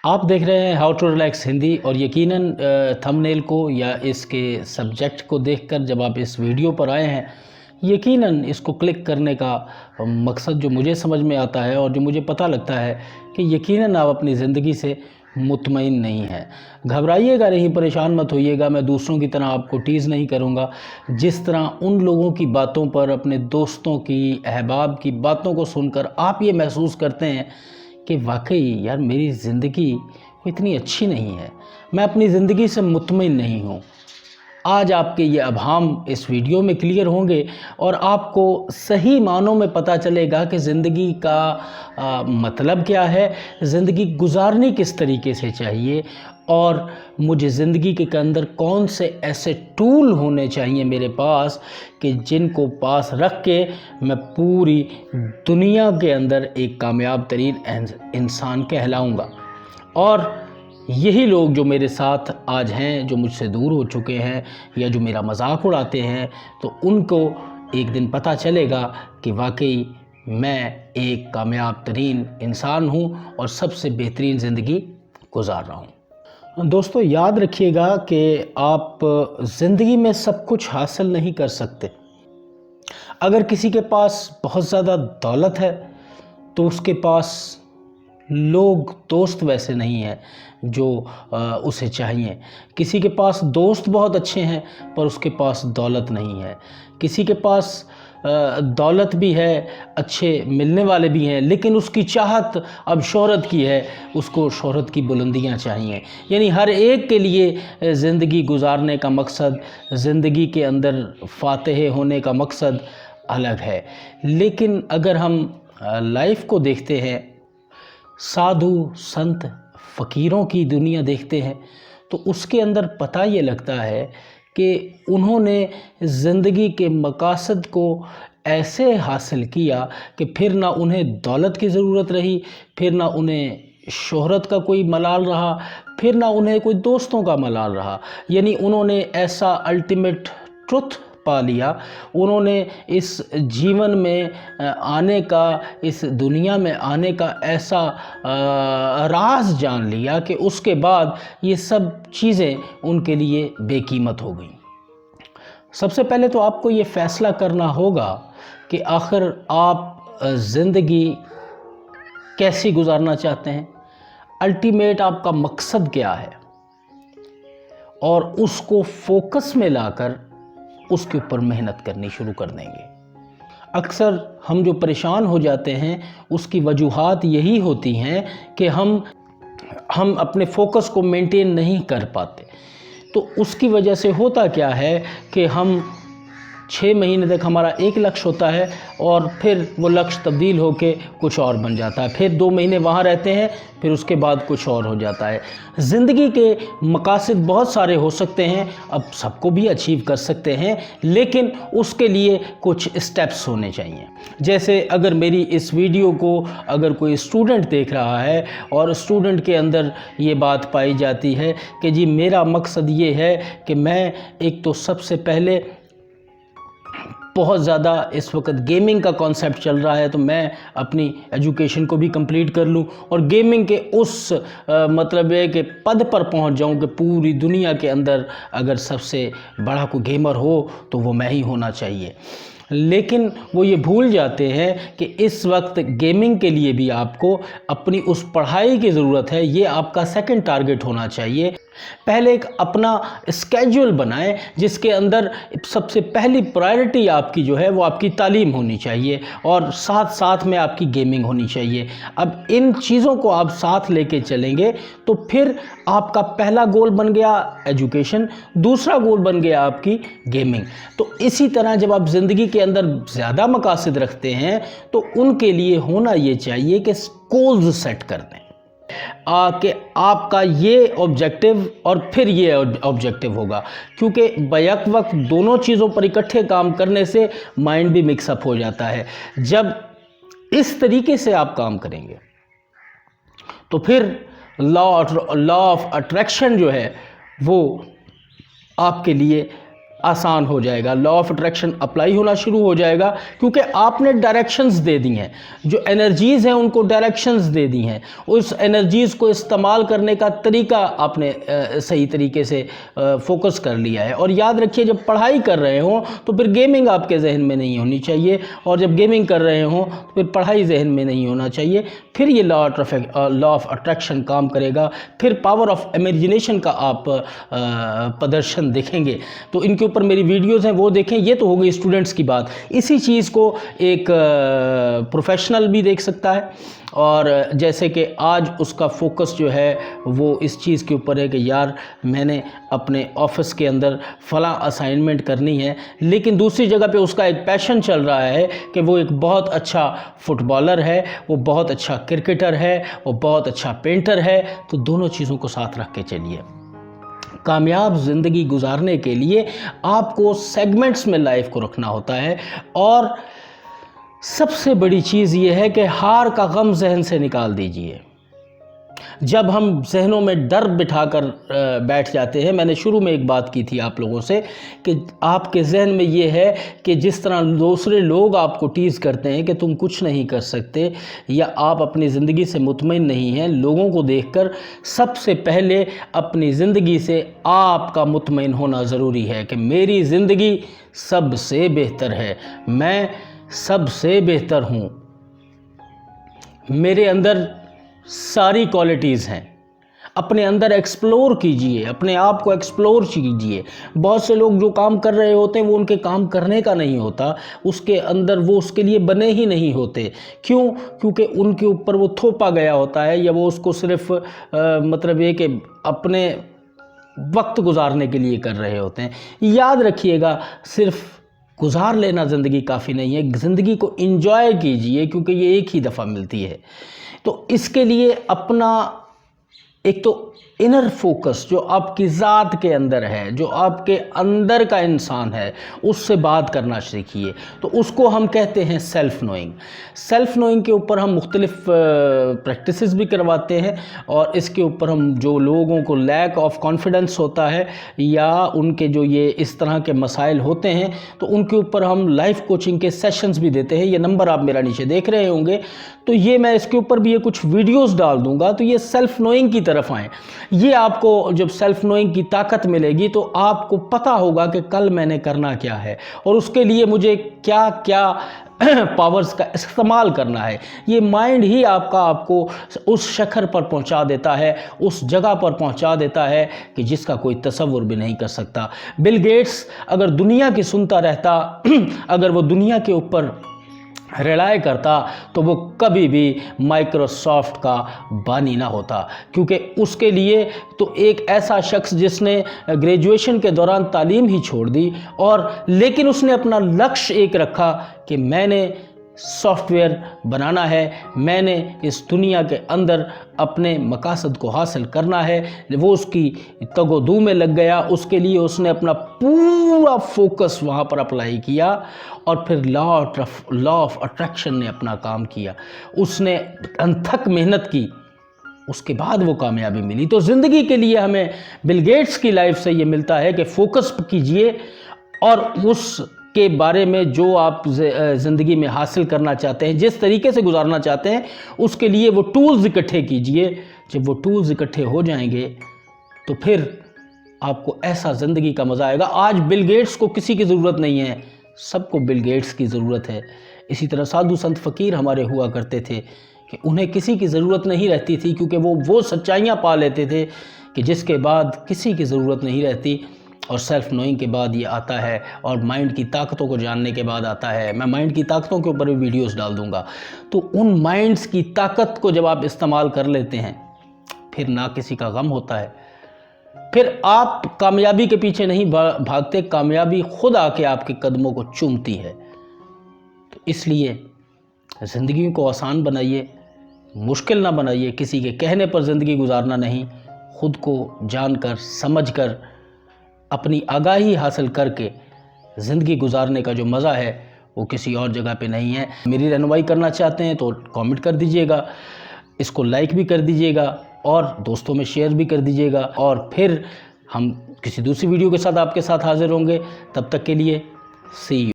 آپ دیکھ رہے ہیں ہاؤ ٹو ریلیکس ہندی، اور یقیناً تھمبنیل کو یا اس کے سبجیکٹ کو دیکھ کر جب آپ اس ویڈیو پر آئے ہیں، یقیناً اس کو کلک کرنے کا مقصد جو مجھے سمجھ میں آتا ہے اور جو مجھے پتہ لگتا ہے کہ یقیناً آپ اپنی زندگی سے مطمئن نہیں ہیں۔ گھبرائیے گا نہیں، پریشان مت ہوئیے گا، میں دوسروں کی طرح آپ کو ٹیز نہیں کروں گا۔ جس طرح ان لوگوں کی باتوں پر، اپنے دوستوں کی، احباب کی باتوں کو سن کر آپ یہ محسوس کرتے ہیں کہ واقعی یار میری زندگی اتنی اچھی نہیں ہے، میں اپنی زندگی سے مطمئن نہیں ہوں، آج آپ کے یہ ابہام اس ویڈیو میں کلیئر ہوں گے اور آپ کو صحیح معنوں میں پتہ چلے گا کہ زندگی کا مطلب کیا ہے، زندگی گزارنی کس طریقے سے چاہیے، اور مجھے زندگی کے اندر کون سے ایسے ٹول ہونے چاہیے میرے پاس کہ جن کو پاس رکھ کے میں پوری دنیا کے اندر ایک کامیاب ترین انسان کہلاؤں گا۔ اور یہی لوگ جو میرے ساتھ آج ہیں، جو مجھ سے دور ہو چکے ہیں یا جو میرا مذاق اڑاتے ہیں، تو ان کو ایک دن پتہ چلے گا کہ واقعی میں ایک کامیاب ترین انسان ہوں اور سب سے بہترین زندگی گزار رہا ہوں۔ دوستو یاد رکھیے گا کہ آپ زندگی میں سب کچھ حاصل نہیں کر سکتے۔ اگر کسی کے پاس بہت زیادہ دولت ہے تو اس کے پاس لوگ، دوست ویسے نہیں ہیں جو اسے چاہیے۔ کسی کے پاس دوست بہت اچھے ہیں پر اس کے پاس دولت نہیں ہے۔ کسی کے پاس دولت بھی ہے، اچھے ملنے والے بھی ہیں، لیکن اس کی چاہت اب شہرت کی ہے، اس کو شہرت کی بلندیاں چاہیے۔ یعنی ہر ایک کے لیے زندگی گزارنے کا مقصد، زندگی کے اندر فاتح ہونے کا مقصد الگ ہے۔ لیکن اگر ہم لائف کو دیکھتے ہیں، سادھو سنت فقیروں کی دنیا دیکھتے ہیں، تو اس کے اندر پتہ یہ لگتا ہے کہ انہوں نے زندگی کے مقاصد کو ایسے حاصل کیا کہ پھر نہ انہیں دولت کی ضرورت رہی، پھر نہ انہیں شہرت کا کوئی ملال رہا، پھر نہ انہیں کوئی دوستوں کا ملال رہا۔ یعنی انہوں نے ایسا الٹیمیٹ ٹروتھ پا لیا، انہوں نے اس جیون میں آنے کا، اس دنیا میں آنے کا ایسا راز جان لیا کہ اس کے بعد یہ سب چیزیں ان کے لیے بے قیمت ہو گئیں۔ سب سے پہلے تو آپ کو یہ فیصلہ کرنا ہوگا کہ آخر آپ زندگی کیسی گزارنا چاہتے ہیں، الٹیمیٹ آپ کا مقصد کیا ہے، اور اس کو فوکس میں لا کر اس کے اوپر محنت کرنی شروع کر دیں گے۔ اکثر ہم جو پریشان ہو جاتے ہیں اس کی وجوہات یہی ہوتی ہیں کہ ہم اپنے فوکس کو مینٹین نہیں کر پاتے۔ تو اس کی وجہ سے ہوتا کیا ہے کہ ہم 6 مہینے تک ہمارا ایک لکش ہوتا ہے اور پھر وہ لکش تبدیل ہو کے کچھ اور بن جاتا ہے، پھر 2 مہینے وہاں رہتے ہیں، پھر اس کے بعد کچھ اور ہو جاتا ہے۔ زندگی کے مقاصد بہت سارے ہو سکتے ہیں، اب سب کو بھی اچیو کر سکتے ہیں، لیکن اس کے لیے کچھ اسٹیپس ہونے چاہیے۔ جیسے اگر میری اس ویڈیو کو اگر کوئی اسٹوڈنٹ دیکھ رہا ہے اور اسٹوڈنٹ کے اندر یہ بات پائی جاتی ہے کہ جی میرا مقصد یہ ہے کہ میں ایک تو سب سے پہلے بہت زیادہ اس وقت گیمنگ کا کانسیپٹ چل رہا ہے، تو میں اپنی ایجوکیشن کو بھی کمپلیٹ کر لوں اور گیمنگ کے اس مطلب ہے کہ پد پر پہنچ جاؤں کہ پوری دنیا کے اندر اگر سب سے بڑا کوئی گیمر ہو تو وہ میں ہی ہونا چاہیے۔ لیکن وہ یہ بھول جاتے ہیں کہ اس وقت گیمنگ کے لیے بھی آپ کو اپنی اس پڑھائی کی ضرورت ہے، یہ آپ کا سیکنڈ ٹارگٹ ہونا چاہیے۔ پہلے ایک اپنا اسکیجول بنائیں جس کے اندر سب سے پہلی پرائرٹی آپ کی جو ہے وہ آپ کی تعلیم ہونی چاہیے اور ساتھ ساتھ میں آپ کی گیمنگ ہونی چاہیے۔ اب ان چیزوں کو آپ ساتھ لے کے چلیں گے تو پھر آپ کا پہلا گول بن گیا ایجوکیشن، دوسرا گول بن گیا آپ کی گیمنگ۔ تو اسی طرح جب آپ زندگی کے اندر زیادہ مقاصد رکھتے ہیں تو ان کے لیے ہونا یہ چاہیے کہ گولز سیٹ کر دیں کہ آپ کا یہ آبجیکٹو اور پھر یہ آبجیکٹو ہوگا، کیونکہ بیک وقت دونوں چیزوں پر اکٹھے کام کرنے سے مائنڈ بھی مکس اپ ہو جاتا ہے۔ جب اس طریقے سے آپ کام کریں گے تو پھر لا آف اٹریکشن جو ہے وہ آپ کے لیے آسان ہو جائے گا، لا آف اٹریکشن اپلائی ہونا شروع ہو جائے گا، کیونکہ آپ نے ڈائریکشنز دے دی ہیں، جو انرجیز ہیں ان کو ڈائریکشنز دے دی ہیں، اس انرجیز کو استعمال کرنے کا طریقہ آپ نے صحیح طریقے سے فوکس کر لیا ہے۔ اور یاد رکھیے جب پڑھائی کر رہے ہوں تو پھر گیمنگ آپ کے ذہن میں نہیں ہونی چاہیے، اور جب گیمنگ کر رہے ہوں تو پھر پڑھائی ذہن میں نہیں ہونا چاہیے، پھر یہ لا آف اٹریکشن کام کرے گا، پھر پاور آف امیجنیشن کا آپ پردرشن دیکھیں گے۔ تو ان کے اوپر میری ویڈیوز ہیں وہ دیکھیں۔ یہ تو ہو گئی اسٹوڈنٹس کی بات، اسی چیز کو ایک پروفیشنل بھی دیکھ سکتا ہے، اور جیسے کہ آج اس کا فوکس جو ہے وہ اس چیز کے اوپر ہے کہ یار میں نے اپنے آفس کے اندر فلاں اسائنمنٹ کرنی ہے، لیکن دوسری جگہ پہ اس کا ایک پیشن چل رہا ہے کہ وہ ایک بہت اچھا فٹ بالر ہے، وہ بہت اچھا کرکٹر ہے، وہ بہت اچھا پینٹر ہے۔ تو دونوں چیزوں کو ساتھ رکھ کے چلیے۔ کامیاب زندگی گزارنے کے لیے آپ کو سیگمنٹس میں لائف کو رکھنا ہوتا ہے، اور سب سے بڑی چیز یہ ہے کہ ہار کا غم ذہن سے نکال دیجئے۔ جب ہم ذہنوں میں ڈر بٹھا کر بیٹھ جاتے ہیں، میں نے شروع میں ایک بات کی تھی آپ لوگوں سے کہ آپ کے ذہن میں یہ ہے کہ جس طرح دوسرے لوگ آپ کو ٹیز کرتے ہیں کہ تم کچھ نہیں کر سکتے یا آپ اپنی زندگی سے مطمئن نہیں ہیں، لوگوں کو دیکھ کر سب سے پہلے اپنی زندگی سے آپ کا مطمئن ہونا ضروری ہے کہ میری زندگی سب سے بہتر ہے، میں سب سے بہتر ہوں، میرے اندر ساری کوالٹیز ہیں۔ اپنے اندر ایکسپلور کیجئے، اپنے آپ کو ایکسپلور کیجئے۔ بہت سے لوگ جو کام کر رہے ہوتے ہیں وہ ان کے کام کرنے کا نہیں ہوتا، اس کے اندر وہ اس کے لیے بنے ہی نہیں ہوتے۔ کیوں؟ کیونکہ ان کے اوپر وہ تھوپا گیا ہوتا ہے، یا وہ اس کو صرف مطلب یہ کہ اپنے وقت گزارنے کے لیے کر رہے ہوتے ہیں۔ یاد رکھیے گا، صرف گزار لینا زندگی کافی نہیں ہے، زندگی کو انجوائے کیجئے، کیونکہ یہ ایک ہی دفعہ ملتی ہے۔ تو اس کے لیے اپنا ایک تو انر فوکس جو آپ کی ذات کے اندر ہے، جو آپ کے اندر کا انسان ہے، اس سے بات کرنا سیکھیے۔ تو اس کو ہم کہتے ہیں سیلف نوئنگ۔ سیلف نوئنگ کے اوپر ہم مختلف پریکٹسز بھی کرواتے ہیں، اور اس کے اوپر ہم جو لوگوں کو لیک آف کانفیڈنس ہوتا ہے یا ان کے جو یہ اس طرح کے مسائل ہوتے ہیں، تو ان کے اوپر ہم لائف کوچنگ کے سیشنز بھی دیتے ہیں۔ یہ نمبر آپ میرا نیچے دیکھ رہے ہوں گے، تو یہ میں اس کے اوپر بھی یہ کچھ ویڈیوز ڈال دوں گا، تو یہ سیلف نوئنگ کی طرف آئیں۔ یہ آپ کو جب سیلف نوئنگ کی طاقت ملے گی تو آپ کو پتہ ہوگا کہ کل میں نے کرنا کیا ہے، اور اس کے لیے مجھے کیا کیا پاورز کا استعمال کرنا ہے۔ یہ مائنڈ ہی آپ کو اس شکھر پر پہنچا دیتا ہے، اس جگہ پر پہنچا دیتا ہے کہ جس کا کوئی تصور بھی نہیں کر سکتا۔ بل گیٹس اگر دنیا کی سنتا رہتا، اگر وہ دنیا کے اوپر ریلائے کرتا، تو وہ کبھی بھی مائکروسافٹ کا بانی نہ ہوتا، کیونکہ اس کے لیے تو ایک ایسا شخص جس نے گریجویشن کے دوران تعلیم ہی چھوڑ دی، اور لیکن اس نے اپنا لکش ایک رکھا کہ میں نے سافٹ ویئر بنانا ہے، میں نے اس دنیا کے اندر اپنے مقاصد کو حاصل کرنا ہے۔ وہ اس کی تگ و دو میں لگ گیا، اس کے لیے اس نے اپنا پورا فوکس وہاں پر اپلائی کیا، اور پھر لا آف اٹریکشن نے اپنا کام کیا، اس نے انتھک محنت کی، اس کے بعد وہ کامیابی ملی۔ تو زندگی کے لیے ہمیں بل گیٹس کی لائف سے یہ ملتا ہے کہ فوکس کیجئے، اور اس کے بارے میں جو آپ زندگی میں حاصل کرنا چاہتے ہیں، جس طریقے سے گزارنا چاہتے ہیں، اس کے لیے وہ ٹولز اکٹھے کیجئے۔ جب وہ ٹولز اکٹھے ہو جائیں گے تو پھر آپ کو ایسا زندگی کا مزہ آئے گا۔ آج بل گیٹس کو کسی کی ضرورت نہیں ہے، سب کو بل گیٹس کی ضرورت ہے۔ اسی طرح سادھو سنت فقیر ہمارے ہوا کرتے تھے کہ انہیں کسی کی ضرورت نہیں رہتی تھی، کیونکہ وہ سچائیاں پا لیتے تھے کہ جس کے بعد کسی کی ضرورت نہیں رہتی۔ اور سیلف نوئنگ کے بعد یہ آتا ہے، اور مائنڈ کی طاقتوں کو جاننے کے بعد آتا ہے۔ میں مائنڈ کی طاقتوں کے اوپر بھی ویڈیوز ڈال دوں گا۔ تو ان مائنڈز کی طاقت کو جب آپ استعمال کر لیتے ہیں، پھر نہ کسی کا غم ہوتا ہے، پھر آپ کامیابی کے پیچھے نہیں بھاگتے، کامیابی خود آ کے آپ کے قدموں کو چومتی ہے۔ تو اس لیے زندگی کو آسان بنائیے، مشکل نہ بنائیے، کسی کے کہنے پر زندگی گزارنا نہیں، خود کو جان کر سمجھ کر اپنی آگاہی حاصل کر کے زندگی گزارنے کا جو مزہ ہے وہ کسی اور جگہ پہ نہیں ہے۔ میری رہنمائی کرنا چاہتے ہیں تو کامنٹ کر دیجئے گا، اس کو لائک بھی کر دیجئے گا، اور دوستوں میں شیئر بھی کر دیجئے گا، اور پھر ہم کسی دوسری ویڈیو کے ساتھ آپ کے ساتھ حاضر ہوں گے، تب تک کے لیے سی یو۔